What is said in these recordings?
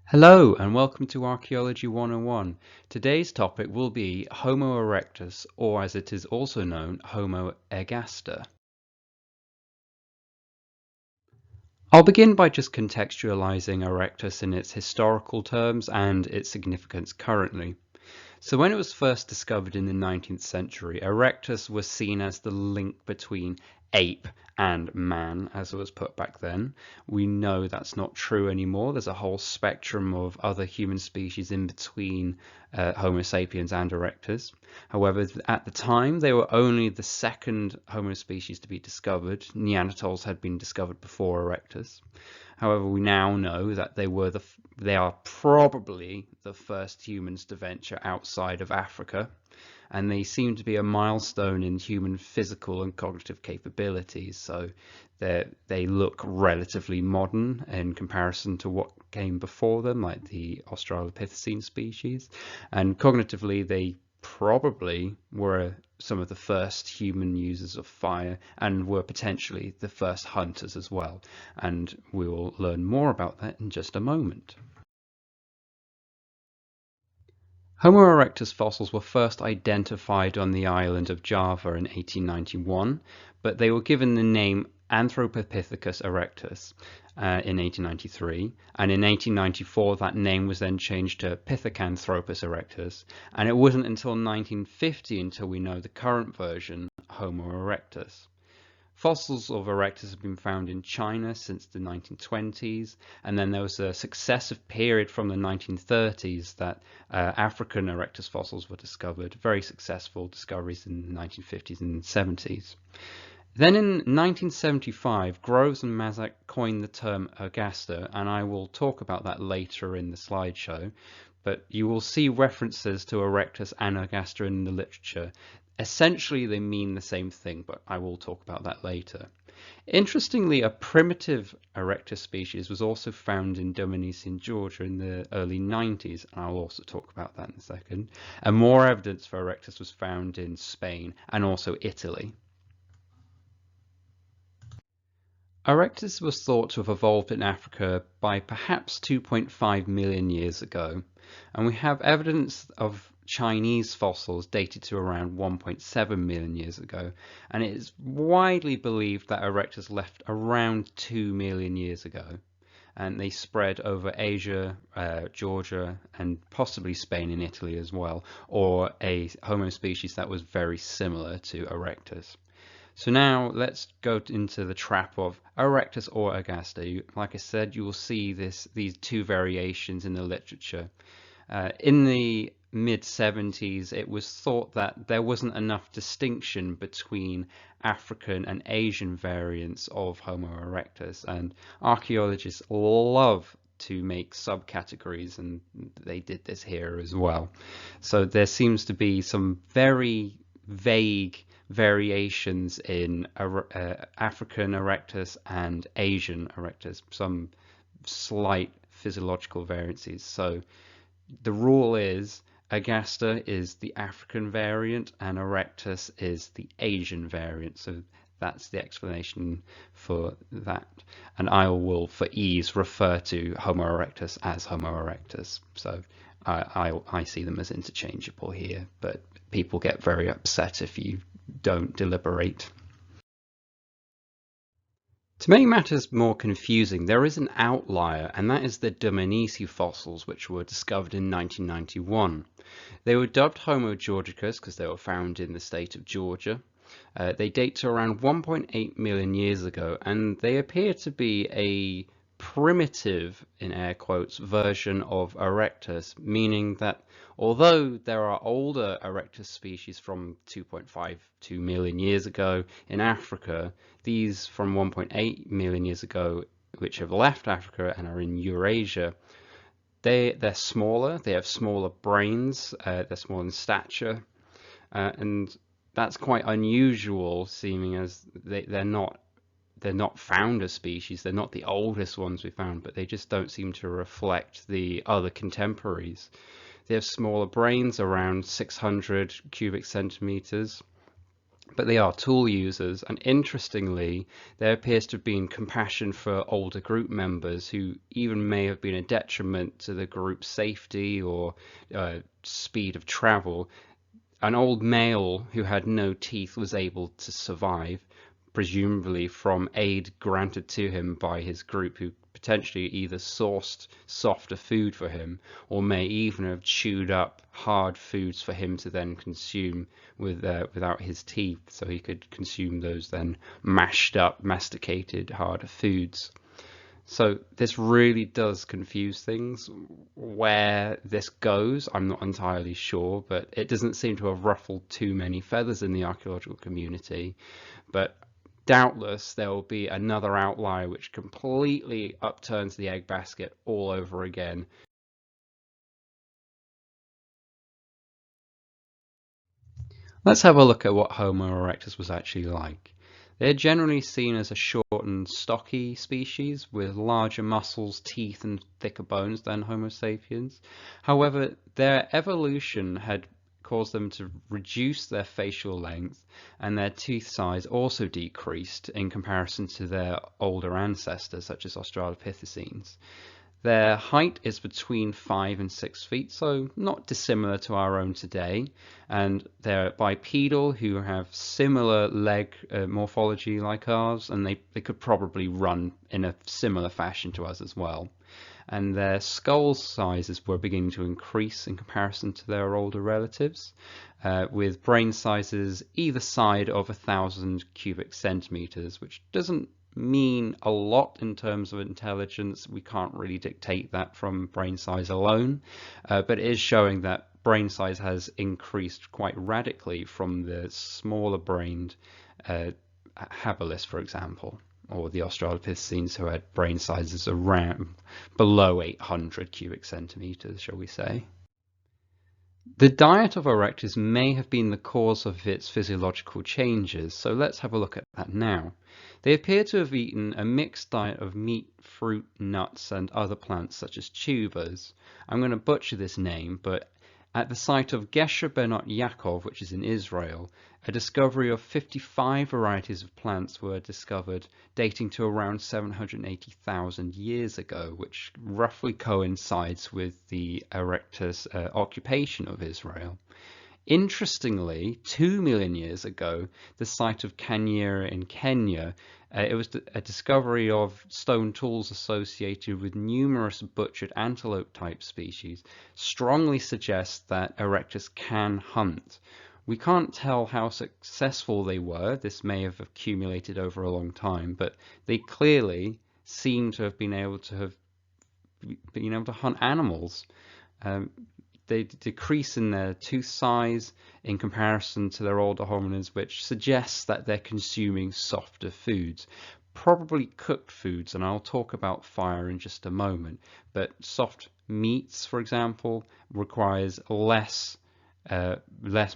Hello and welcome to Archaeology 101. Today's topic will be Homo erectus, or as it is also known, Homo ergaster. I'll begin by just contextualizing erectus in its historical terms and its significance currently. So when it was first discovered in the 19th century, Erectus was seen as the link between ape and man, as it was put back then. We know that's not true anymore. There's a whole spectrum of other human species in between Homo sapiens and Erectus. However, at the time, they were only the second Homo species to be discovered. Neanderthals had been discovered before Erectus. However, we now know that they are probably the first humans to venture outside of Africa, and they seem to be a milestone in human physical and cognitive capabilities. So they look relatively modern in comparison to what came before them, like the Australopithecine species, and cognitively they probably were some of the first human users of fire and were potentially the first hunters as well. And we will learn more about that in just a moment. Homo erectus fossils were first identified on the island of Java in 1891, but they were given the name Anthropopithecus erectus in 1893, and in 1894 that name was then changed to Pithecanthropus erectus, and it wasn't until 1950 until we know the current version, Homo erectus. Fossils of Erectus have been found in China since the 1920s, and then there was a successive period from the 1930s that African Erectus fossils were discovered, very successful discoveries in the 1950s and 70s. Then in 1975, Groves and Mazak coined the term Ergaster, and I will talk about that later in the slideshow, but you will see references to Erectus and Ergaster in the literature. Essentially, they mean the same thing, but I will talk about that later. Interestingly, a primitive Erectus species was also found in Dominici, Georgia in the early 90s, and I'll also talk about that in a second. And more evidence for Erectus was found in Spain and also Italy. Erectus was thought to have evolved in Africa by perhaps 2.5 million years ago, and we have evidence of Chinese fossils dated to around 1.7 million years ago, and it is widely believed that Erectus left around 2 million years ago, and they spread over Asia, Georgia, and possibly Spain and Italy as well, or a Homo species that was very similar to Erectus. So now let's go into the trap of Erectus or Ergaster. Like I said, you will see these two variations in the literature. In the mid-70s, it was thought that there wasn't enough distinction between African and Asian variants of Homo erectus, and archaeologists love to make subcategories, and they did this here as well. So there seems to be some very vague variations in African erectus and Asian erectus, some slight physiological variances. So the rule is Ergaster is the African variant and Erectus is the Asian variant. So that's the explanation for that. And I will, for ease, refer to Homo erectus as Homo erectus. So I see them as interchangeable here, but people get very upset if you don't deliberate. To make matters more confusing, there is an outlier, and that is the Dominici fossils, which were discovered in 1991. They were dubbed Homo georgicus because they were found in the state of Georgia. They date to around 1.8 million years ago, and they appear to be a primitive, in air quotes, version of Erectus, meaning that although there are older Erectus species from 2.52 million years ago in Africa, these from 1.8 million years ago, which have left Africa and are in Eurasia, they're smaller, they have smaller brains, they're smaller in stature, and that's quite unusual, seeming as they're not founder species, they're not the oldest ones we found, but they just don't seem to reflect the other contemporaries. They have smaller brains, around 600 cubic centimeters, but they are tool users, and interestingly, there appears to have been compassion for older group members who even may have been a detriment to the group's safety or speed of travel. An old male who had no teeth was able to survive, presumably from aid granted to him by his group, who potentially either sourced softer food for him or may even have chewed up hard foods for him to then consume without his teeth, so he could consume those then mashed up, masticated, harder foods. So this really does confuse things. Where this goes, I'm not entirely sure, but it doesn't seem to have ruffled too many feathers in the archaeological community. But doubtless there will be another outlier which completely upturns the egg basket all over again. Let's have a look at what Homo erectus was actually like. They're generally seen as a short and stocky species with larger muscles, teeth, and thicker bones than Homo sapiens. However, their evolution had caused them to reduce their facial length, and their tooth size also decreased in comparison to their older ancestors, such as Australopithecines. Their height is between 5 and 6 feet, so not dissimilar to our own today. And they're bipedal, who have similar leg morphology like ours, and they could probably run in a similar fashion to us as well. And their skull sizes were beginning to increase in comparison to their older relatives, with brain sizes either side of 1,000 cubic centimeters, which doesn't mean a lot in terms of intelligence. We can't really dictate that from brain size alone, but it is showing that brain size has increased quite radically from the smaller brained habilis, for example, or the Australopithecines, who had brain sizes around below 800 cubic centimeters, shall we say. The diet of Erectus may have been the cause of its physiological changes, so let's have a look at that now. They appear to have eaten a mixed diet of meat, fruit, nuts, and other plants such as tubers. I'm going to butcher this name, but at the site of Gesher Benot Yaakov, which is in Israel, a discovery of 55 varieties of plants were discovered dating to around 780,000 years ago, which roughly coincides with the Erectus occupation of Israel. Interestingly, 2 million years ago, the site of Kanyera in Kenya, it was a discovery of stone tools associated with numerous butchered antelope-type species, strongly suggests that Erectus can hunt. We can't tell how successful they were. This may have accumulated over a long time, but they clearly seem to have been able to hunt animals. They decrease in their tooth size in comparison to their older hominids, which suggests that they're consuming softer foods, probably cooked foods, and I'll talk about fire in just a moment. But soft meats, for example, requires less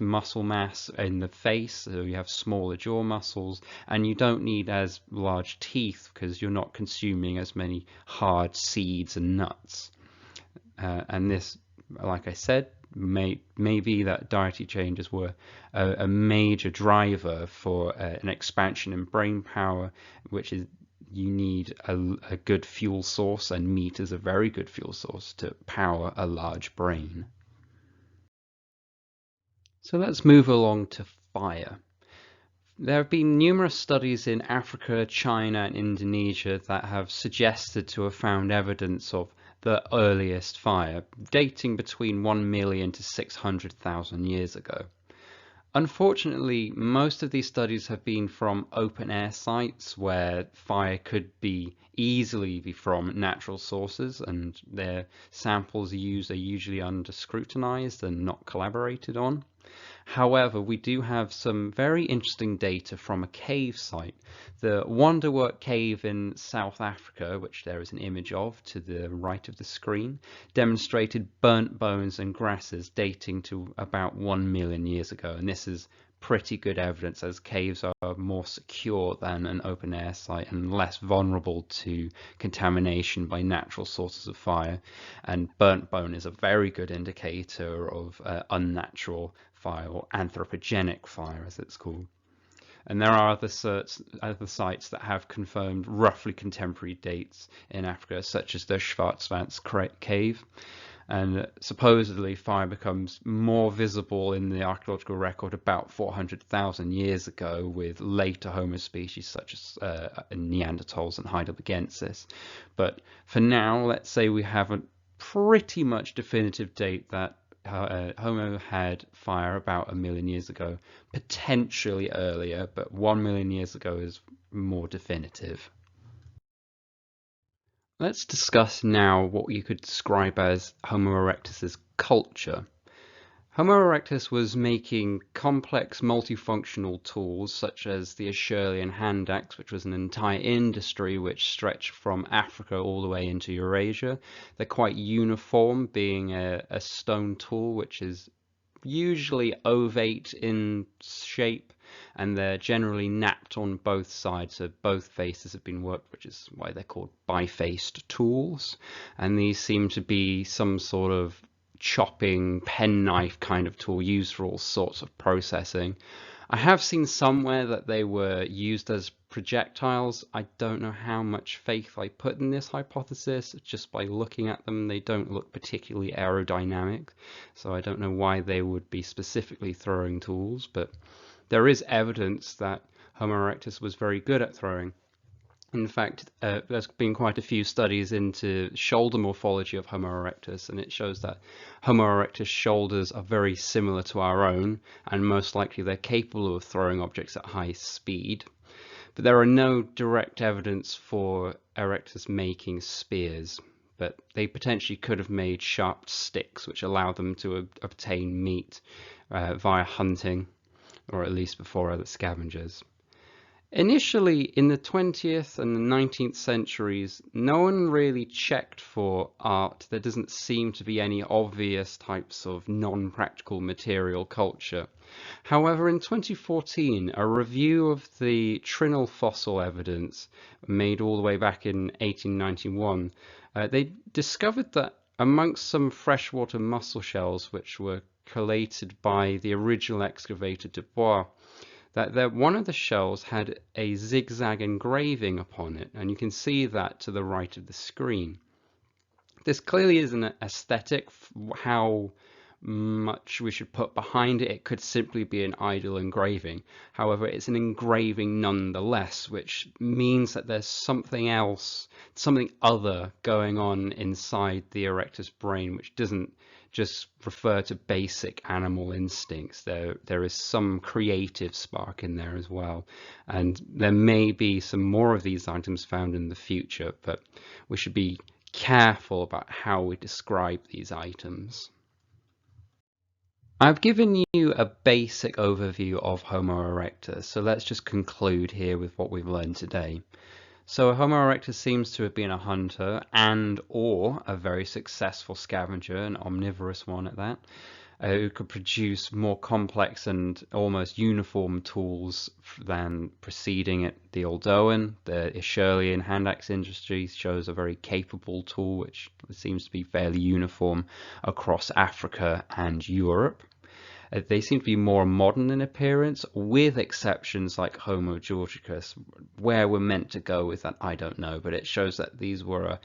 muscle mass in the face, so you have smaller jaw muscles, and you don't need as large teeth because you're not consuming as many hard seeds and nuts. And this, like I said, may be that dietary changes were a major driver for an expansion in brain power, which is you need a good fuel source, and meat is a very good fuel source to power a large brain. So let's move along to fire. There have been numerous studies in Africa, China, and Indonesia that have suggested to have found evidence of the earliest fire, dating between 1 million to 600,000 years ago. Unfortunately, most of these studies have been from open-air sites where fire could easily be from natural sources, and their samples used are usually under scrutinized and not collaborated on. However, we do have some very interesting data from a cave site. The Wonderwork Cave in South Africa, which there is an image of to the right of the screen, demonstrated burnt bones and grasses dating to about 1 million years ago. And this is pretty good evidence, as caves are more secure than an open air site and less vulnerable to contamination by natural sources of fire. And burnt bone is a very good indicator of unnatural fire, or anthropogenic fire as it's called. And there are other sites that have confirmed roughly contemporary dates in Africa, such as the Schwarzwald cave. And supposedly fire becomes more visible in the archaeological record about 400,000 years ago with later Homo species such as Neanderthals and Heidelbergensis. But for now, let's say we have a pretty much definitive date that Homo had fire about 1 million years ago, potentially earlier, but 1 million years ago is more definitive. Let's discuss now what you could describe as Homo erectus's culture. Homo erectus was making complex multifunctional tools such as the Acheulean hand axe, which was an entire industry which stretched from Africa all the way into Eurasia. They're quite uniform, being a stone tool which is usually ovate in shape, and they're generally napped on both sides, so both faces have been worked, which is why they're called bifaced tools. And these seem to be some sort of chopping penknife kind of tool used for all sorts of processing. I have seen somewhere that they were used as projectiles. I don't know how much faith I put in this hypothesis. Just by looking at them, they don't look particularly aerodynamic, so I don't know why they would be specifically throwing tools, but there is evidence that Homo erectus was very good at throwing. In fact, there's been quite a few studies into shoulder morphology of Homo erectus, and it shows that Homo erectus shoulders are very similar to our own, and most likely they're capable of throwing objects at high speed. But there are no direct evidence for erectus making spears, but they potentially could have made sharp sticks which allow them to obtain meat via hunting, or at least before other scavengers. Initially, in the 20th and the 19th centuries, no one really checked for art. There doesn't seem to be any obvious types of non-practical material culture. However, in 2014, a review of the Trinal fossil evidence made all the way back in 1891, they discovered that amongst some freshwater mussel shells which were collated by the original excavator Dubois, that one of the shells had a zigzag engraving upon it, and you can see that to the right of the screen. This clearly is an aesthetic. How much we should put behind it, it could simply be an idle engraving. However, it's an engraving nonetheless, which means that there's something else, something other going on inside the erectus brain, which doesn't just refer to basic animal instincts. There is some creative spark in there as well, and there may be some more of these items found in the future, but we should be careful about how we describe these items. I've given you a basic overview of Homo erectus, so let's just conclude here with what we've learned today. So Homo erectus seems to have been a hunter and/or a very successful scavenger, an omnivorous one at that, who could produce more complex and almost uniform tools than preceding it. The Oldowan, the Acheulean hand axe industry shows a very capable tool which seems to be fairly uniform across Africa and Europe. They seem to be more modern in appearance, with exceptions like Homo georgicus. Where we're meant to go with that, I don't know, but it shows that these were a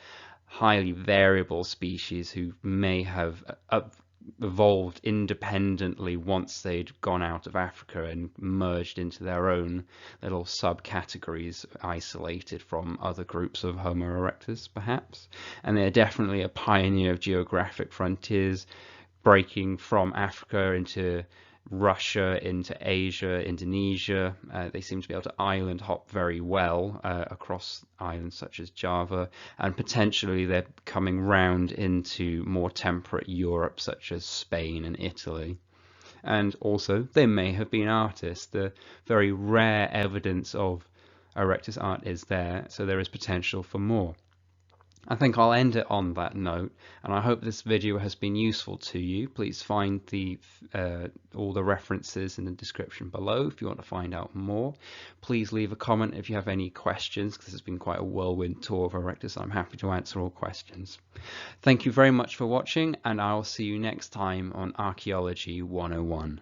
highly variable species who may have evolved independently once they'd gone out of Africa and merged into their own little subcategories, isolated from other groups of Homo erectus, perhaps. And they're definitely a pioneer of geographic frontiers, breaking from Africa into Russia, into Asia, Indonesia. They seem to be able to island hop very well across islands such as Java, and potentially they're coming round into more temperate Europe such as Spain and Italy. And also they may have been artists. The very rare evidence of erectus art is there, so there is potential for more. I think I'll end it on that note, and I hope this video has been useful to you. Please find all the references in the description below if you want to find out more. Please leave a comment if you have any questions, because this has been quite a whirlwind tour of erectus. I'm happy to answer all questions. Thank you very much for watching, and I'll see you next time on Archaeology 101.